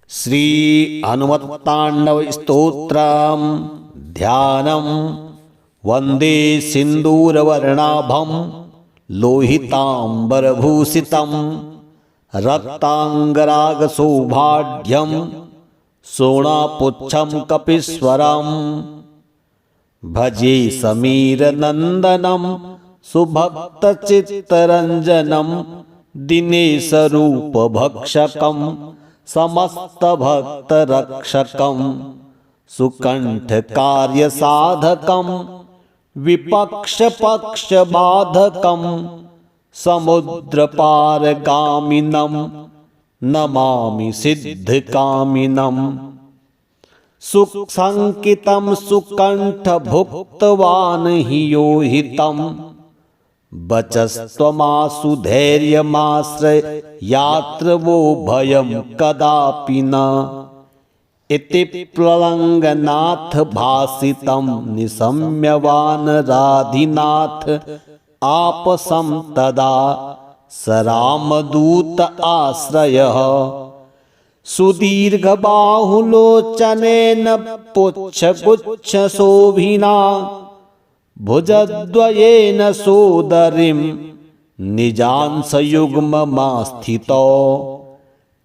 श्री हनुमत्तांडव स्तोत्रम ध्यानम वंदे सिंदूरवर्णाभम लोहितांबरभूषितम रक्तांगरागशोभाढ्यम सोणापुच्छम कपीश्वरम भजे समीरनंदनम सुभक्तचित्तरंजनम दिनेशरूपभक्षकम समस्तभक्तरक्षकम सुकंठकार्यसाधकम विपक्षपक्षबाधकम समुद्रपारगामिनम नमामि सिद्धकामिनम सुसंकितं सुकंठभुक्तवान् हि यो हितम् वचस्त्वमासु धैर्यमाश्रयात्र वो भयं कदापि न इति प्लवंगनाथ भासितं निशम्यवान् राधिनाथ आपसं तदा स रामदूत आश्रयः सुदीर्घबाहुलोचनेन पुच्छगुच्छशोभिना भुजद्वयेन सोदरीं निजांसयुग्ममास्थितो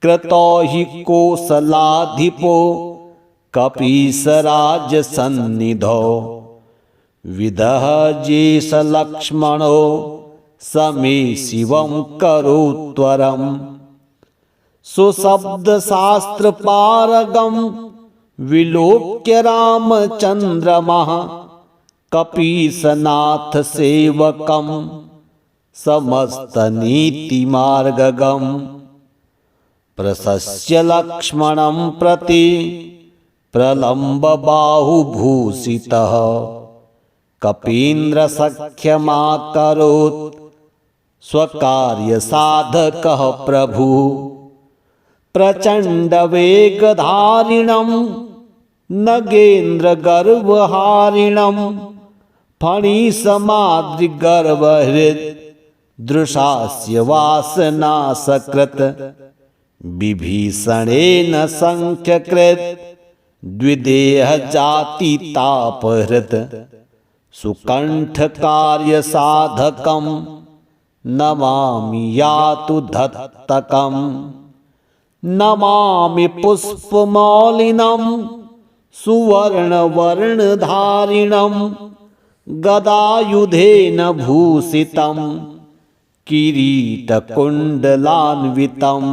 कृतो हि कोसलाधिपो कपीसराजसन्निधौ विदहजेशलक्ष्मणो समे शिवं करोत्वरम् सुशब्दशास्त्रपारगं विलोक्य रामचन्द्रमः कपीसनाथ सेवकं समस्तनीतिमार्गगं प्रशस्य लक्ष्मणं प्रति प्रलम्बबाहुभूषितः कपीन्द्रसख्यमाकरोत् स्वकार्यसाधकः प्रभु प्रचण्डवेगधारिणं नगेन्द्रगर्वहारिणं फणिसमाद्रिगर्वहृद् दृशास्य वासनासकृत् विभीषणेन संख्यकृत् द्विदेहजातितापहृत् सुकण्ठकार्यसाधकं नमामि यातु धत्तकम् नमामि पुष्पमौलिनं सुवर्णवर्णधारिणं गदायुधेन भूषितं किरीटकुण्डलान्वितं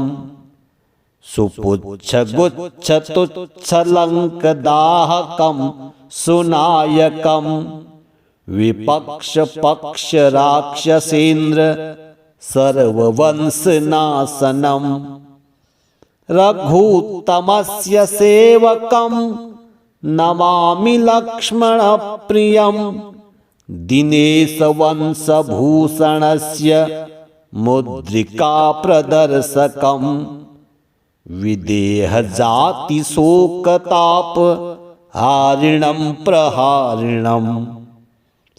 सुपुच्छगुच्छतुच्छलङ्कदाहकं सुनायकं विपक्षपक्षराक्षसेन्द्र सर्ववंशनाशनम् रघुत्तमस्य सेवकं नमामि लक्ष्मणप्रियं दिनेशवंशभूषणस्य मुद्रिकाप्रदर्शकं विदेहजातिशोकतापहारिणं प्रहारिणं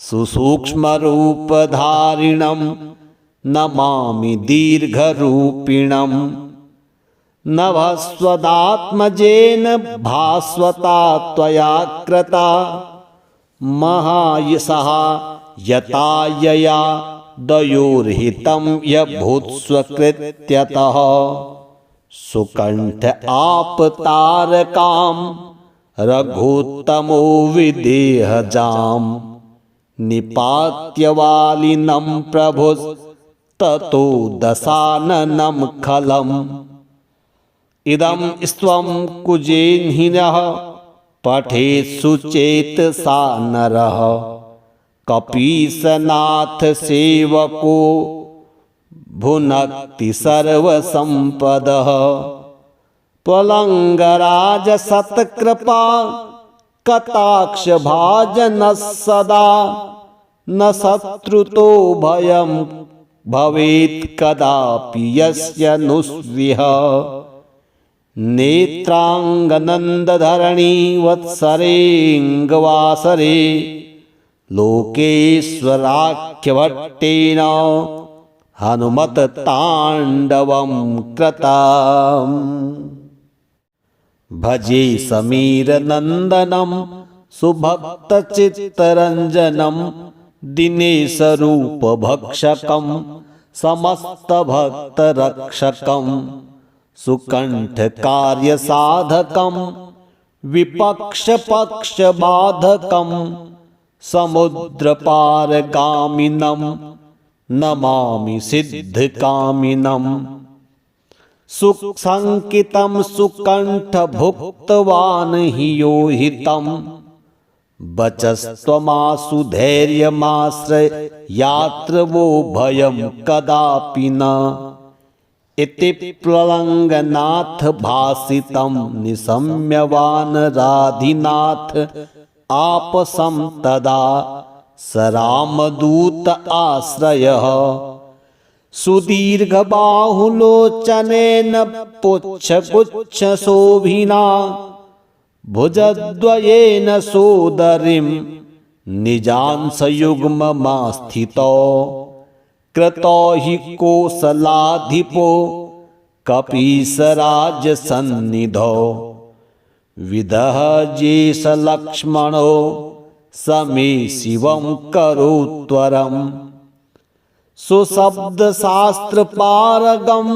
सुसूक्ष्मरूपधारिणं नमामि दीर्घरूपिणम् नभस्वदात्मजेन भास्वता त्वया कृता महायशः यतायया दयोर्हितं यभूत्स्वकृत्यतः सुकण्ठ आपतारकां रघुत्तमो विदेहजां निपात्यवालिनं प्रभुस्ततो दशाननं खलम् इदं स्वं कुजेन्हिनः पठेत्सु चेतसा नरः कपीसनाथ सेवको भुनक्ति सर्वसंपदः त्वलंगराज सत्कृपा कटाक्ष भाजनः सदा न शत्रुतो भयं भवेत् कदापि यस्य नुस्विह नेत्रांगनंदधरणी वत्सरेऽङ्गवासरे लोकेश्वराख्यभट्टेन हनुमत्ताण्डवं कृतम्। भजे समीरनन्दनं सुभक्तचित्तरञ्जनं दिनेशरूपभक्षकं समस्तभक्तरक्षकं सुकण्ठकार्यसाधकं विपक्षपक्षबाधकं समुद्रपारगामिनं नमामि सिद्धकामिनं सुसंकितं सुकण्ठभुक्तवान् हि यो हितं वचस्त्वमासु धैर्यमाश्रयात्र वो भयं कदापि न इति प्लवङ्गनाथ भासितं निशम्यवान् राधिनाथ आपसं तदा स रामदूत आश्रयः सुदीर्घबाहुलोचनेन पुच्छगुच्छशोभिना भुजद्वयेन सोदरीं निजांसयुग्ममास्थितो कृतो हि कोसलाधिपो कपीसराजसन्निधौ विदहजेशलक्ष्मणो समे शिवं करोत्वरम् सुशब्दशास्त्रपारगं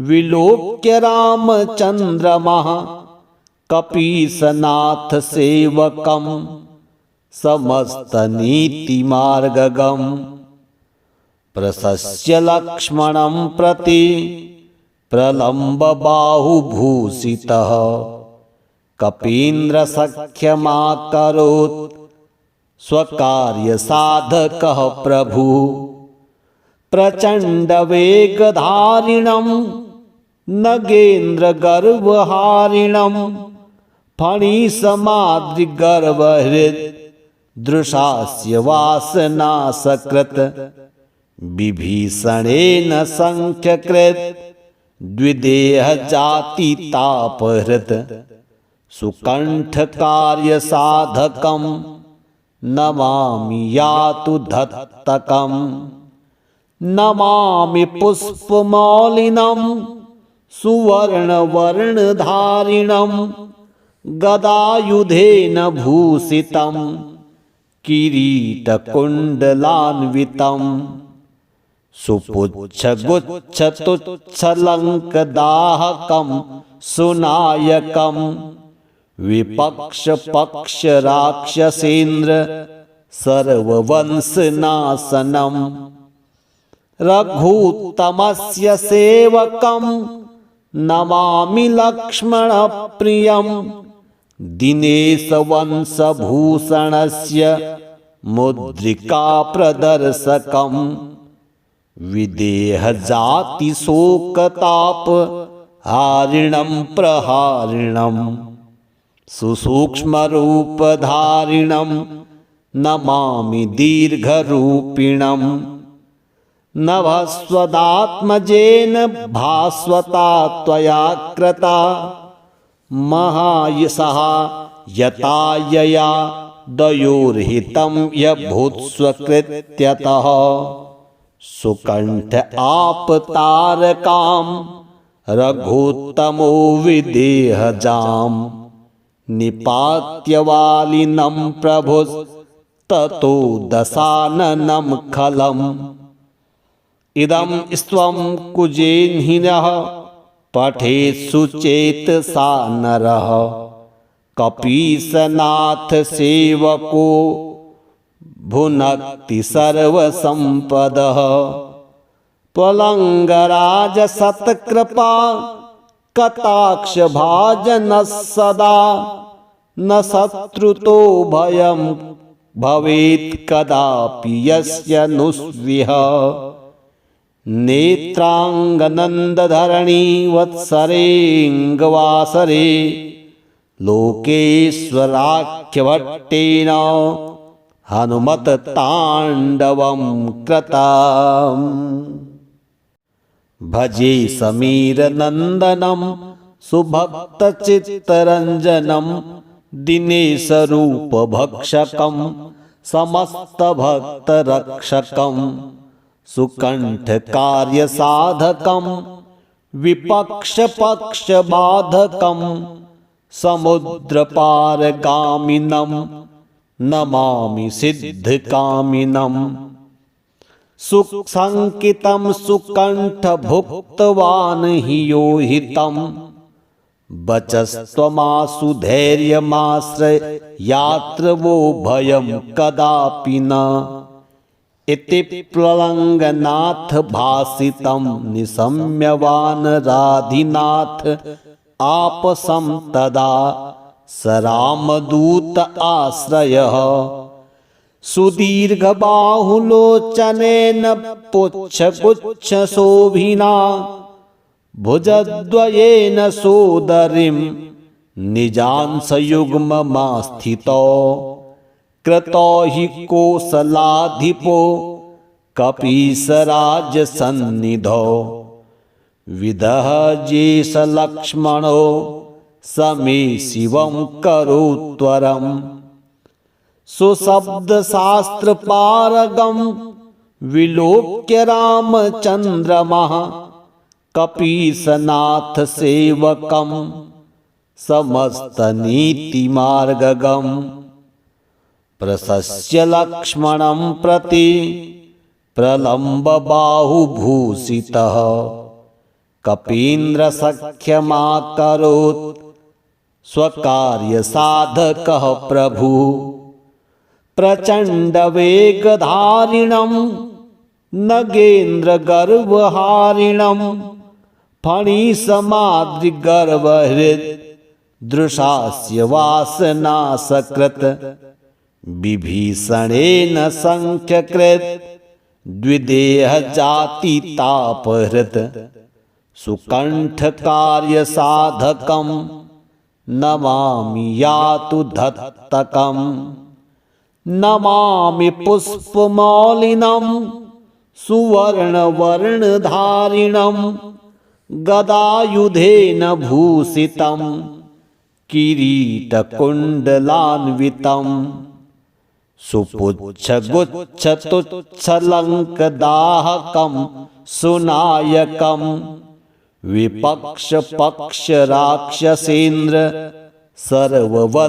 विलोक्य रामचन्द्रमः कपीसनाथसेवकं समस्तनीतिमार्गगं प्रशस्य लक्ष्मणं प्रति प्रलम्बबाहुभूषितः कपीन्द्रसख्यमाकरोत् स्वकार्यसाधकः प्रभु प्रचण्डवेगधारिणं नगेन्द्रगर्वहारिणं फणिसमाद्रिगर्वहृद् दृशास्य वासनासकृत् विभीषणेन सङ्ख्यकृत् द्विदेहजातितापहृत् सुकण्ठकार्यसाधकं नमामि यातु धत्तकम् नमामि पुष्पमौलिनं सुवर्णवर्णधारिणं गदायुधेन भूषितं किरीटकुण्डलान्वितं सुपुच्छगुच्छतुच्छलङ्कदाहकं सुनायकं विपक्षपक्षराक्षसेन्द्र सर्ववंशनाशनम् रघूत्तमस्य सेवकं नमामि लक्ष्मणप्रियं दिनेशवंशभूषणस्य मुद्रिकाप्रदर्शकं विदेहजातिशोकतापहारिणं प्रहारिणं सुसूक्ष्मरूपधारिणं नमामि दीर्घरूपिणम् नभस्वदात्मजेन भास्वता त्वया कृता महायशः यतायया दयोर्हितं यभूत्स्वकृत्यतः सुकण्ठ आपतारकां रघुत्तमो विदेहजां निपात्यवालिनं प्रभुस्ततो दशाननं खलम् इदं स्वं कुजेन्हिनः पठेत्सु चेतसा नरः कपीसनाथ सेवको भुनक्ति सर्वसम्पदः त्वलङ्गराज सत्कृपा कटाक्ष भाजनः सदा न शत्रुतो भयं भवेत् कदापि यस्य नुस्विह नेत्राङ्गनन्दधरणी वत्सरेऽङ्गवासरे लोकेश्वराख्यभट्टेन हनुमत्ताण्डवं कृतम् भजे समीरनन्दनं सुभक्तचित्तरञ्जनं दिनेशरूपभक्षकं समस्तभक्तरक्षकं सुकण्ठकार्यसाधकं विपक्षपक्षबाधकं समुद्रपारगामिनं नमामि सिद्धकामिनं सुसंकितं सुकण्ठभुक्तवान् हि यो हितं वचस्त्वमासु धैर्यमाश्रयात्र वो भयं कदापि न इति प्लवङ्गनाथ भासितं निशम्यवान् राधिनाथ आपसं तदा स रामदूत आश्रयः सुदीर्घबाहुलोचनेन पुच्छगुच्छशोभिना भुजद्वयेन सोदरीं निजांसयुग्ममास्थितो कृतो हि कोसलाधिपो कपीसराजसन्निधौ विदहजेष लक्ष्मणो समे शिवं करोत्वरम् सुशब्दशास्त्रपारगं विलोक्य रामचन्द्रमः कपीसनाथ सेवकं समस्तनीतिमार्गगम् प्रशस्य लक्ष्मणं प्रति प्रलम्बबाहुभूषितः कपीन्द्रसख्यमाकरोत् स्वकार्यसाधकः प्रभु प्रचण्डवेगधारिणं नगेन्द्रगर्वहारिणं फणिसमाद्रिगर्वहृद् दृशास्य वासनासकृत् विभीषणेन संख्यकृत् द्विदेहजातितापहृत् सुकण्ठकार्यसाधकं नमामि यातु धत्तकम् नमामि पुष्पमालिनं सुवर्णवर्णधारिणं गदायुधेन भूषितं किरीटकुण्डलान्वितं सुपुच्छगुच्छतुच्छलङ्कदाहकं सुनायकं विपक्षपक्षराक्षसेन्द्र सर्ववंशनाशनं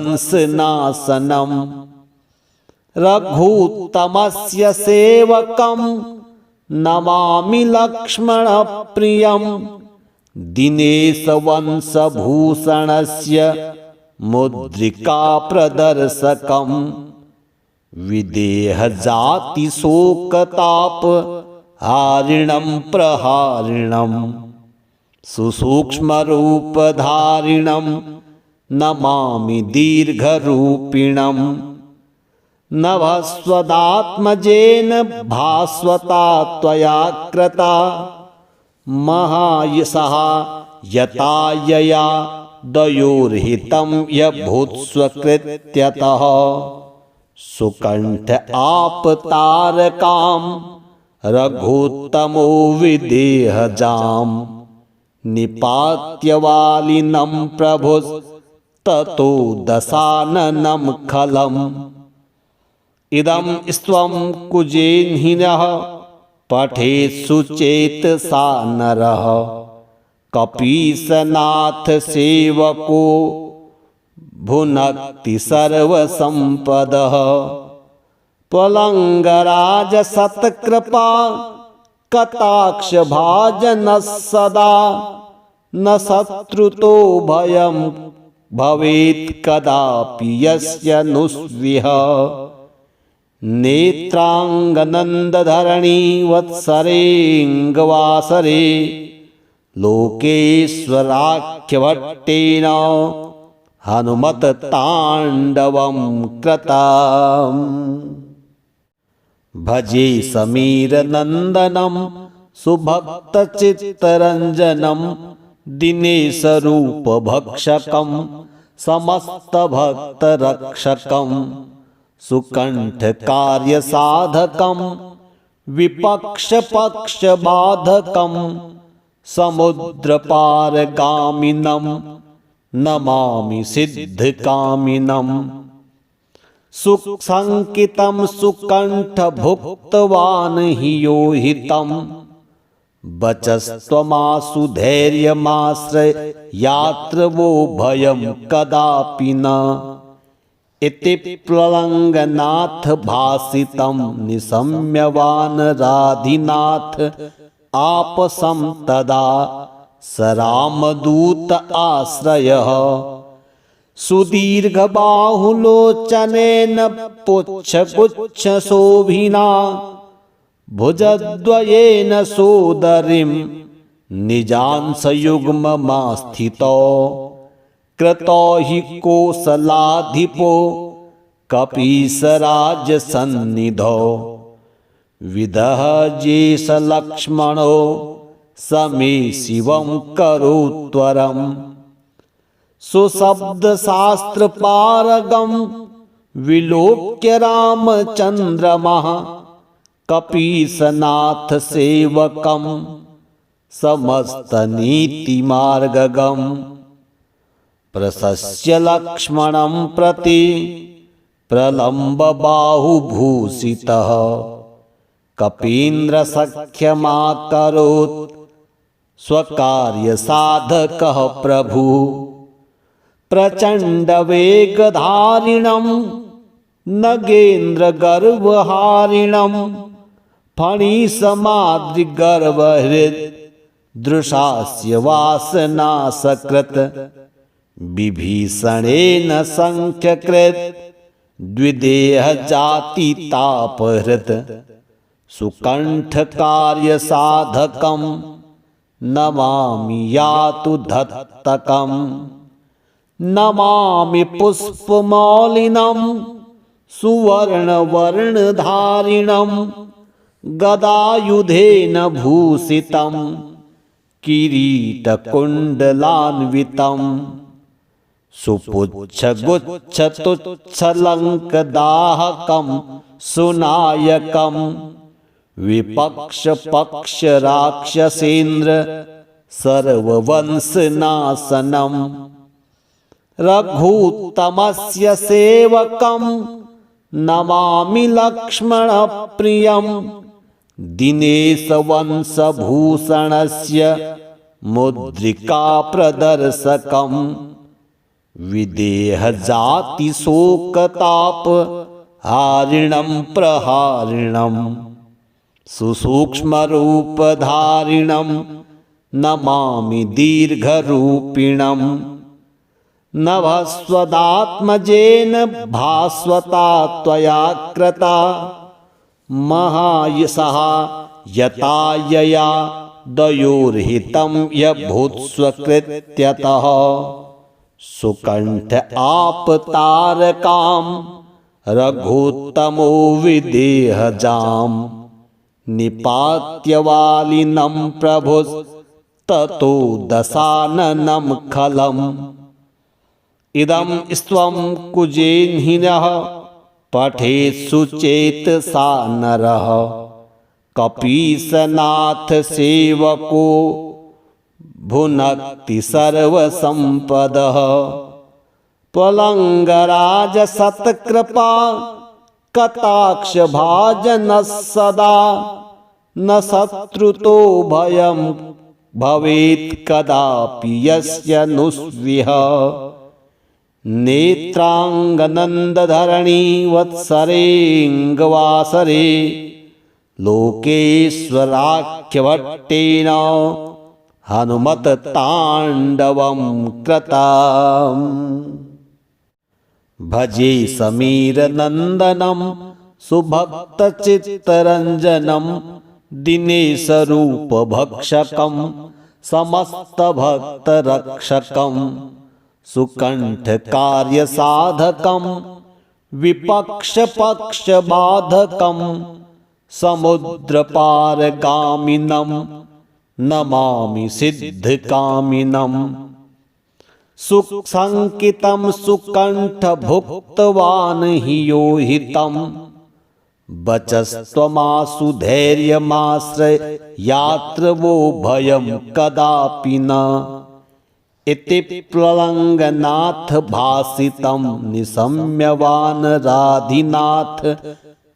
रघुत्तमस्य सेवकं नमामि लक्ष्मणप्रियं दिनेशवंशभूषणस्य मुद्रिकाप्रदर्शकं विदेहजातिशोकतापहारिणं प्रहारिणं सुसूक्ष्मरूपधारिणं नमामि दीर्घरूपिणं नभस्वदात्मजेन भास्वता त्वया कृता महायशः यतायया दयोर्हितं यभूत्स्वकृत्यतः सुकण्ठ आपतारकां रघुत्तमो विदेहजां निपात्यवालिनं प्रभुस्ततो दशाननं खलम् इदं स्वं कुजेन्हिनः पठेत्सु चेतसा नरः कपीसनाथ सेवको भुनक्ति सर्वसंपदः पलंगराज सत्कृपा कटाक्ष भाजनः सदा न शत्रुतो भयं भवेत् कदापि यस्य नुस्विह नेत्रांगनंदधरणी वत्सरेऽङ्गवासरे लोकेश्वराख्यभट्टेन हनुमत तांडवं कृतम् भजे समीरनंदनं सुभक्तचित्तरंजनं दिनेशरूपभक्षकं समस्तभक्तरक्षकं सुकण्ठकार्यसाधकं विपक्षपक्षबाधकं समुद्रपारगामिनं नमामि सिद्धकामिनं सुसंकितं सुकण्ठभुक्तवान् हि यो हितं वचस्त्वमासु धैर्यमाश्रयात्र वो भयं कदापि न। इति प्लवङ्गनाथ भासितं निशम्यवान् राधिनाथ आपसं तदा स रामदूत आश्रयः। सुदीर्घबाहुलोचनेन पुच्छगुच्छशोभिना भुजद्वयेन सोदरीं निजांसयुग्ममास्थितो। कृतो हि कोसलाधिपो कपीसराजसन्निधौ विदहजेष लक्ष्मणो समे शिवं करोत्वरम्। सुशब्दशास्त्रपारगं विलोक्य रामचन्द्रमः कपीसनाथ सेवकं समस्तनीतिमार्गगम्। प्रशस्य लक्ष्मणं प्रति प्रलम्बबाहुभूषितः कपीन्द्रसख्यमाकरोत् स्वकार्यसाधकः प्रभु। प्रचण्डवेगधारिणं नगेन्द्रगर्वहारिणं फणिसमाद्रिगर्वहृद् दृशास्य वासनासकृत्। विभीषणेन सङ्ख्यकृत् द्विदेहजातितापहृत् सुकण्ठकार्यसाधकं नमामि यातु धत्तकम्। नमामि पुष्पमौलिनं सुवर्णवर्णधारिणं गदायुधेन भूषितं किरीटकुण्डलान्वितं। सुपुच्छगुच्छतुच्छलङ्कदाहकं सुनायकं विपक्षपक्षराक्षसेन्द्र सर्ववंशनाशनम्। रघूत्तमस्य सेवकं नमामि लक्ष्मणप्रियं दिनेशवंशभूषणस्य मुद्रिकाप्रदर्शकं। विदेहजातिशोकतापहारिणं प्रहारिणं सुसूक्ष्मरूपधारिणं नमामि दीर्घरूपिणं। नभस्वदात्मजेन भास्वता त्वया कृता महायशः यता यया दयोर्हितं यभूत्स्वकृत्यतः। सुकण्ठ आपतारकां रघुत्तमो विदेहजां निपात्यवालिनं प्रभुस्ततो दशाननं खलम्। इदं स्वं कुजेन्हिनः पठेत्सु चेतसा नरः कपीसनाथ सेवको भुनक्ति सर्वसंपदः। पलंगराज सत्कृपा कटाक्ष भाजनः सदा न शत्रुतो भयं भवेत् कदापि यस्य नुस्विह। नेत्रांगनंदधरणी वत्सरेऽङ्गवासरे लोकेश्वराख्यभट्टेन हनुमत तांडवं कृतम्। भजे समीर नंदनम सुभक्त चित्तरंजनम दिनेश रूप भक्षकम समस्त भक्त रक्षकम सुकंठ कार्य साधकम विपक्ष पक्ष बाधकम समुद्र पार गामिनम नमामि सिद्ध कामिनम। सुख संकितम सुकंठ भुक्तवान हि योहितम वचस्त्वमासु धैर्यमाश्रयात्र वो भयं कदापि न। इति प्लवंगनाथ भासितं निशम्यवान् राधिनाथ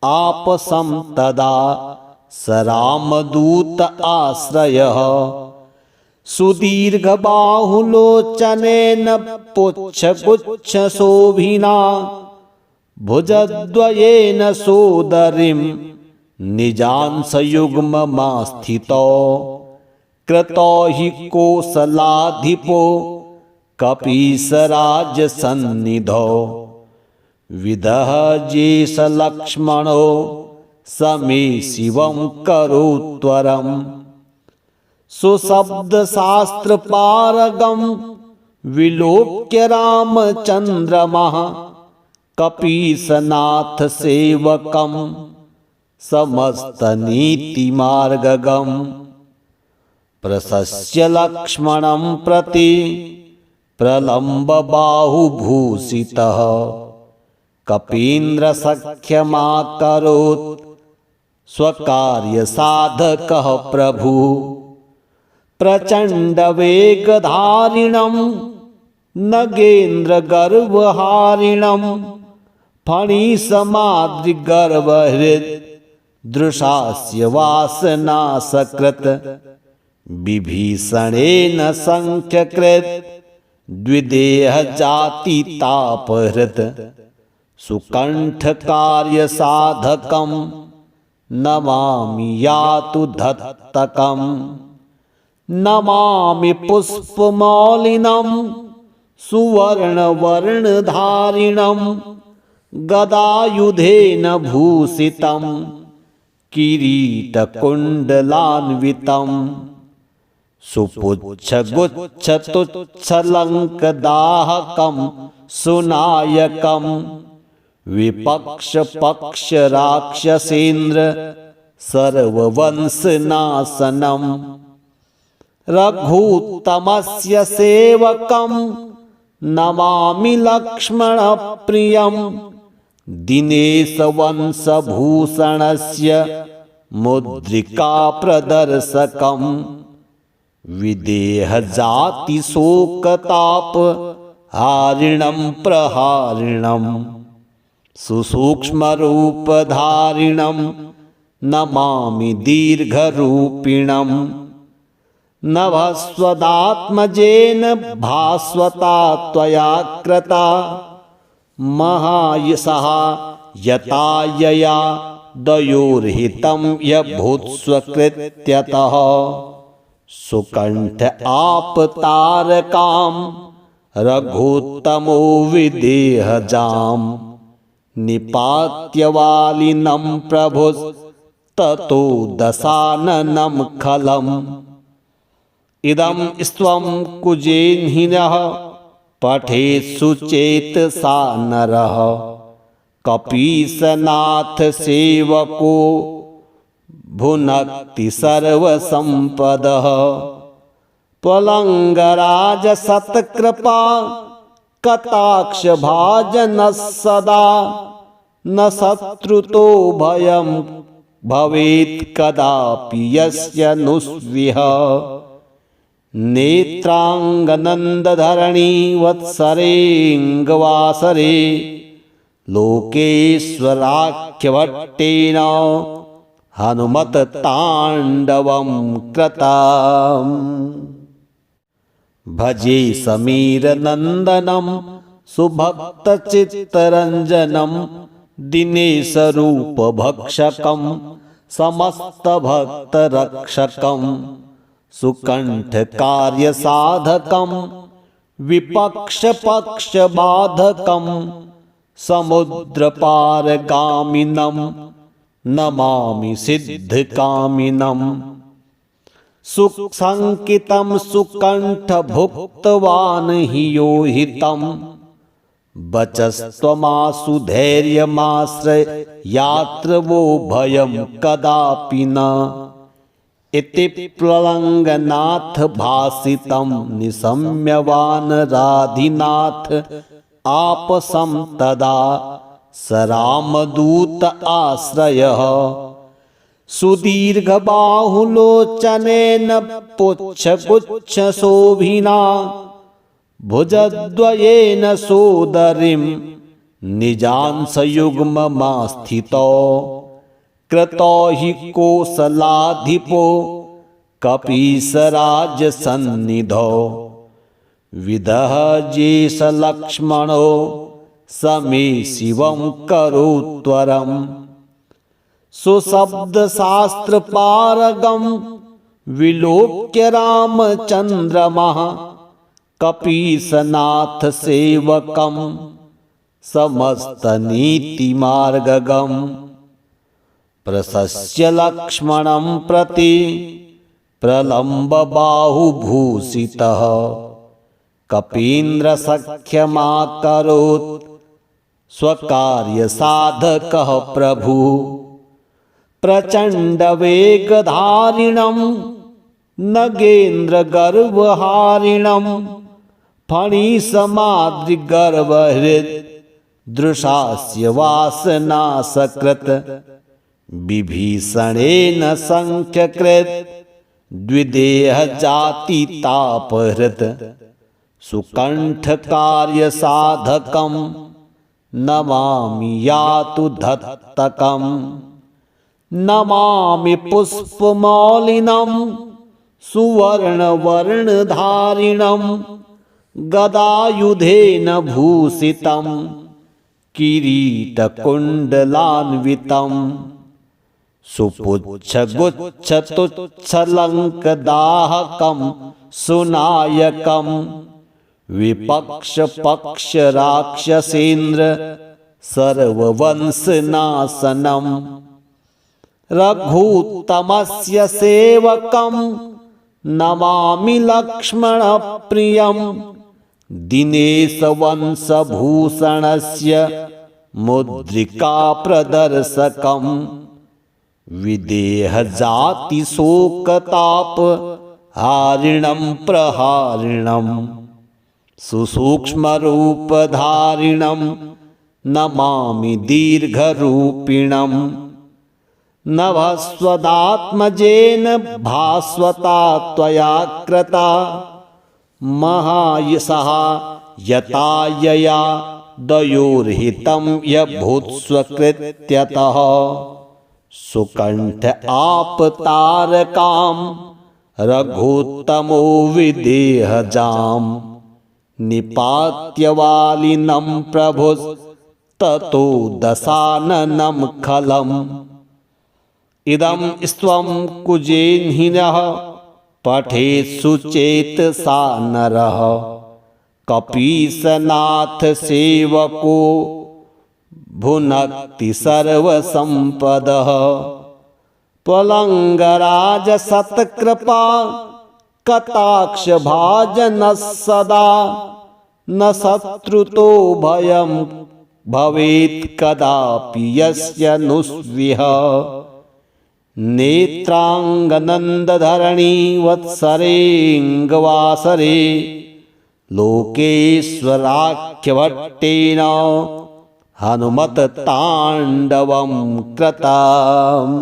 आपसं तदा स रामदूत आश्रयः सुदीर्घबाहुलोचनेन पुच्छगुच्छशोभिना भुजद्वयेन सोदरीं निजांसयुग्ममास्थितो कृतो हि कोसलाधिपो कपीसराजसन्निधौ विदहजेष लक्ष्मणो समे शिवं करोत्वरम् सुशब्दशास्त्रपारगं विलोक्य रामचन्द्रमः कपीसनाथ सेवकं समस्तनीतिमार्गगम् प्रशस्य लक्ष्मणं प्रति प्रलम्बबाहुभूषितः कपीन्द्रसख्यमाकरोत् स्वकार्यसाधकः प्रभु प्रचण्डवेगधारिणं नगेन्द्रगर्वहारिणं फणिसमाद्रिगर्वहृद् दृशास्य वासनासकृत् विभीषणेन सङ्ख्यकृत् द्विदेहजातितापहृत् सुकण्ठकार्यसाधकं नमामि यातु धत्तकम् नमामि पुष्पमालिनं सुवर्णवर्णधारिणं गदायुधेन भूषितं किरीटकुण्डलान्वितं सुपुच्छगुच्छतुच्छलङ्कदाहकं सुनायकं विपक्षपक्षराक्षसेन्द्र सर्ववंशनाशनम् रघूत्तमस्य सेवकं नमामि लक्ष्मणप्रियं दिनेशवंशभूषणस्य मुद्रिकाप्रदर्शकं विदेहजातिशोकतापहारिणं प्रहारिणं सुसूक्ष्मरूपधारिणं नमामि दीर्घरूपिणम् नभस्वदात्मजेन भास्वता त्वया कृता महायशः यतायया दयोर्हितं यभूत्स्वकृत्यतः सुकण्ठ आपतारकां रघुत्तमो विदेहजां निपात्यवालिनं प्रभुस्ततो दशाननं खलम् इदं स्वं कुजेन्हिनः पठेत्सु चेतसा नरः कपीसनाथ सेवको भुनक्ति सर्वसम्पदः त्वलङ्गराजसत्कृपा कटाक्षभाजनः सदा न शत्रुतो भयं भवेत् कदापि यस्य नुस्विह नेत्राङ्गनन्दधरणी वत्सरेऽङ्गवासरे लोकेश्वराख्यभट्टेन हनुमत्ताण्डवं कृतम् भजे समीरनन्दनं सुभक्तचित्तरञ्जनं दिनेशरूपभक्षकं समस्तभक्तरक्षकं सुकण्ठकार्यसाधकं विपक्षपक्षबाधकं समुद्रपारगामिनं नमामि सिद्धकामिनं सुसङ्कितं सुकण्ठभुक्तवान् हि यो हितं वचस्त्वमासु धैर्यमाश्रयात्र वो भयं कदापि न इति प्लवङ्गनाथ भासितं निशम्यवान् राधिनाथ आपसं तदा स रामदूत आश्रयः सुदीर्घबाहुलोचनेन पुच्छगुच्छशोभिना भुजद्वयेन सोदरीं निजांसयुग्ममास्थितो कृतो हि कोसलाधिपो कपीसराजसन्निधौ विदहजेष लक्ष्मणो समे शिवं करोत्वरम् सुशब्दशास्त्रपारगं विलोक्य रामचन्द्रमः कपीसनाथ सेवकं समस्तनीतिमार्गगम् प्रशस्य लक्ष्मणं प्रति प्रलम्बबाहुभूषितः कपीन्द्रसख्यमाकरोत् स्वकार्यसाधकः प्रभु प्रचण्डवेगधारिणं नगेन्द्रगर्वहारिणं फणिसमाद्रिगर्वहृद् दृशास्य वासनासकृत् विभीषणेन सङ्ख्यकृत् द्विदेहजातितापहृत् सुकण्ठकार्यसाधकं नमामि यातु धत्तकम् नमामि पुष्पमालिनं सुवर्णवर्णधारिणं गदायुधेन भूषितं किरीटकुण्डलान्वितं सुपुच्छगुच्छतुच्छलङ्कदाहकं सुनायकं विपक्षपक्षराक्षसेन्द्र सर्ववंशनाशनम् रघूत्तमस्य सेवकं नमामि लक्ष्मणप्रियं दिनेशवंशभूषणस्य मुद्रिकाप्रदर्शकं विदेहजातिशोकतापहारिणं प्रहारिणं सुसूक्ष्मरूपधारिणं नमामि दीर्घरूपिणम् नभस्वदात्मजेन भास्वता त्वया कृता महायशः यतायया दयोर्हितं यभूत्स्वकृत्यतः सुकण्ठ आपतारकां रघुत्तमो विदेहजां निपात्यवालिनं प्रभुस्ततो दशाननं खलम् इदं स्वं कुजेन्हिनः पठेत्सु चेतसा नरः कपीसनाथ सेवको भुनक्ति सर्वसम्पदः पलंगराज सत्कृपा कटाक्षभाजनः सदा न शत्रुतो भयं भवेत् कदापि यस्य नुस्विह नेत्रांगनंदधरणी वत्सरेऽङ्गवासरे लोकेश्वराख्यभट्टेन हनुमत्ताण्डवं कृतम्।